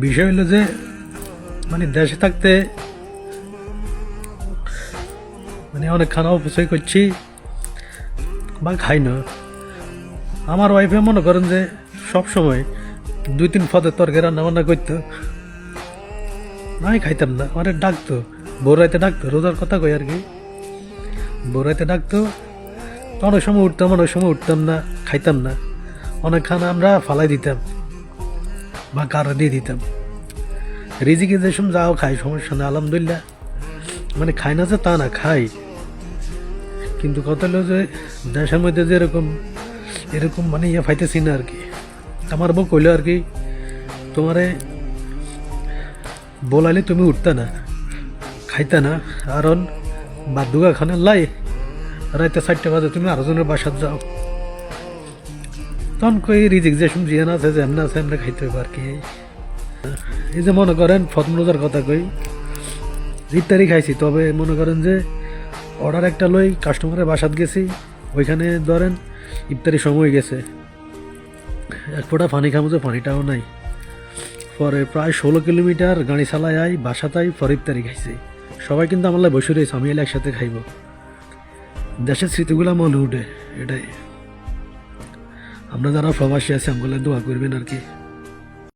বিষয় হলো যে মানে দেশে থাকতে মানে অনেক খানা অপচয় করছি বা খাই না। আমার ওয়াইফে মনে করেন যে সব সময় 2-3 পদের তরকারি রান্না বান্না করতো, আমি খাইতাম না। অনেক ডাকতো, বউরাইতে ডাকতো, রোজার কথা কই আর কি, বউরাইতে ডাকতো। তো অনেক সময় উঠতাম, অনেক সময় উঠতাম না, খাইতাম না। অনেক খানা আমরা ফালাই দিতাম বা কারো দিয়ে দিতাম। রিজিকে যে সময় যাও খাই, সমস্যা না, আলহামদুলিল্লাহ। মানে খাই না যে তা না, খাই। কিন্তু কথা হলো যে দেশের মধ্যে যে এরকম মানে ইয়ে পাইতেছি না আর কি। আমার বউ কইলো আর কি, তোমারে বলাইলে তুমি উঠতা না, খাইতা না, কারণ বাদুগা খানে লাই রাইতে 4টা বাজে তুমি আরো জনের বাসাত যাও। তখন কই রিজিক যে সময় জিয়ান আছে, যে এমনি আছে, এমনি খাইতে হবে আর কি। এই যে মনে করেন প্রথম রোজার কথা কই, ইফতারি খাইছি, তবে মনে করেন যে অর্ডার একটা লই কাস্টমারের বাসাত গেছি, ওইখানে ধরেন ইফতারি সময় গেছে, এক ফোঁটা পানি খাবো যে পানিটাও নাই। পরে প্রায় 16 কিলোমিটার গাড়ি চালাই আই বাসাতাই, পরে ইফতারি খাইছি। সবাই কিন্তু আমার লাই বসে রয়েছে, আমি এলে একসাথে খাইব। দেশের স্মৃতিগুলো মনে উঠে, এটাই। আমরা যারা প্রবাসী আছি আমগুলো দোয়া করবেন আর কি।